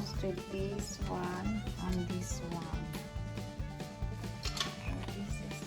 toast with this one and this one. This is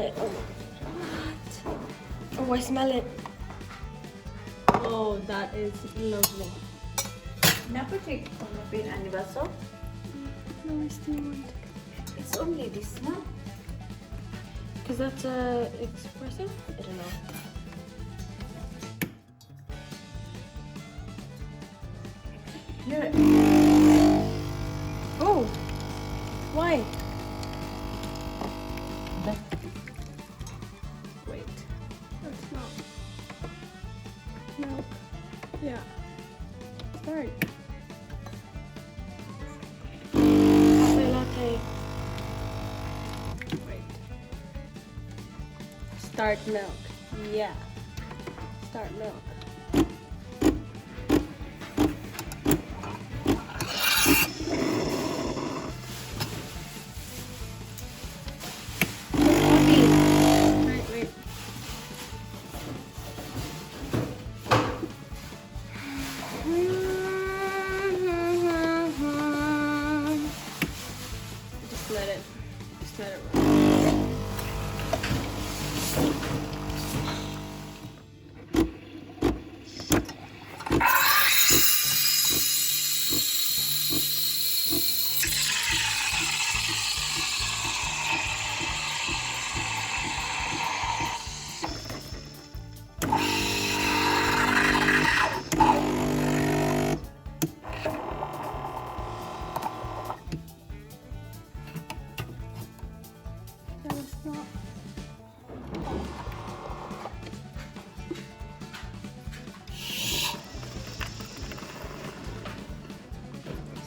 it. Oh, I smell it. Oh, that is lovely. Never take Philippine anniversary. No, I still want it. It's only this one. Because that's a espresso? I don't know. Here. Oh! Why? Wait. That's not milk. Yeah. Start. Cafe latte. Wait. Start milk. Yeah. Start milk.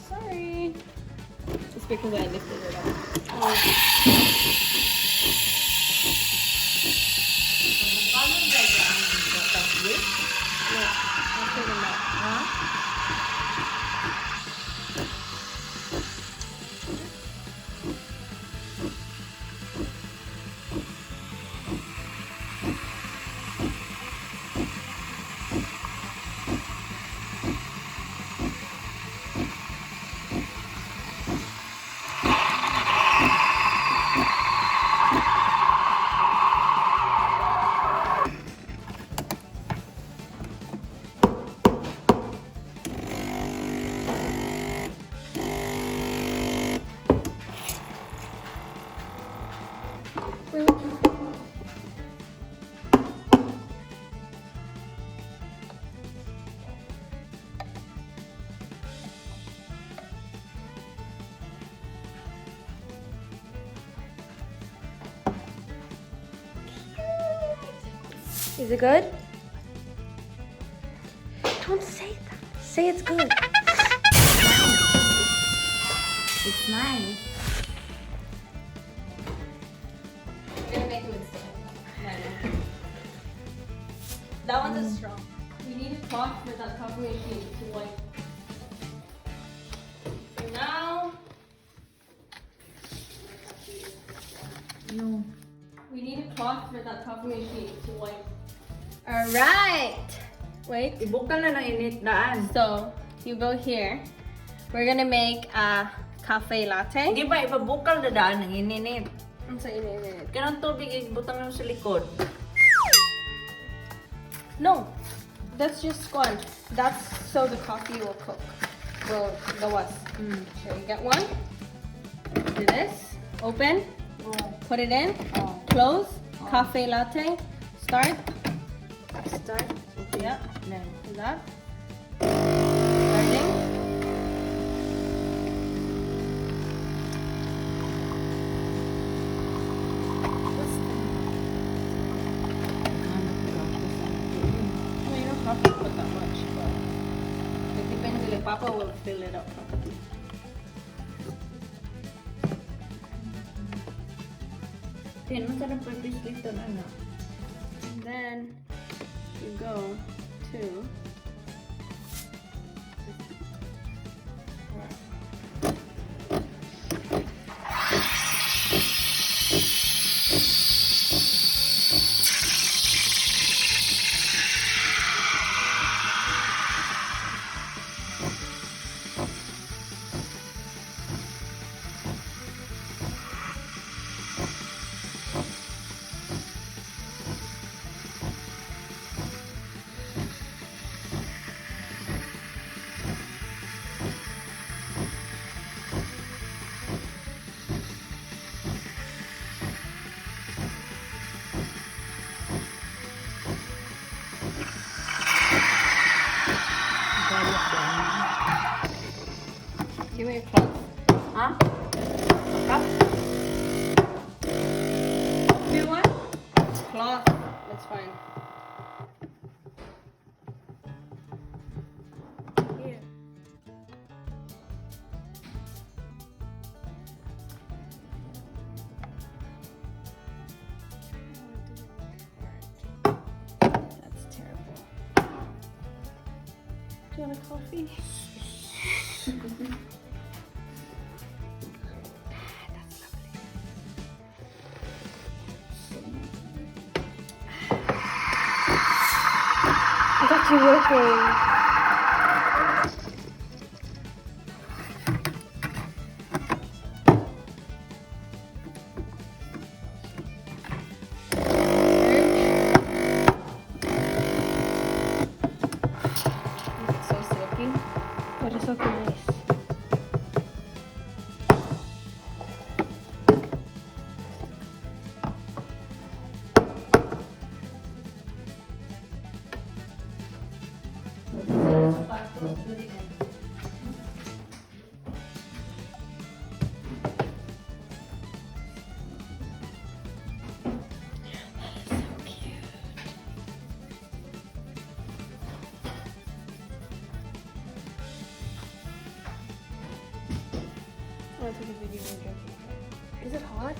Sorry. It's because I lifted it up. No, after the mat. Ha? Is it good? Don't say that. Say it's good. It's nice. We're gonna make a mistake. That one's strong. We need a cloth for that coffee machine to wipe. So now No. we need a cloth for that coffee machine to wipe. Alright! Wait. Ibukal na ng init daan. So you go here. We're gonna make a cafe latte. Di ba ipabukal na daan ng ininit? Ang sa init. Kanang tubig ibutang lang sa likod. No, that's just sponge. That's so the coffee will cook. Will gawas. So you get one. Do this. Open. Oh. Put it in. Oh. Close. Cafe latte. Start. Start. Okay. Yeah. Then. Do that. Starting. Well, you don't have to put that much, but it depends. If Papa will fill it up. Then, masarap purpose dito na ano. And then you go to give me a cloth. Ha? Cup? Do you want cloth? That's fine. Here. That's terrible. Do you want a coffee? That's lovely. I got you working. to the video we're drinking. Is it hot?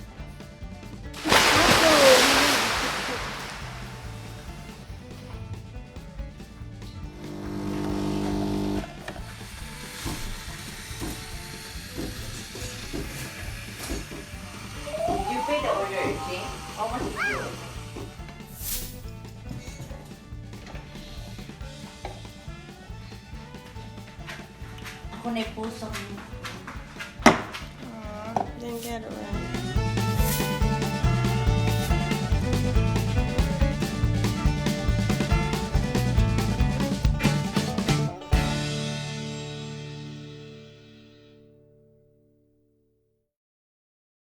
You pay the order, okay? How much is it? Ako na pusong Didn't get it right.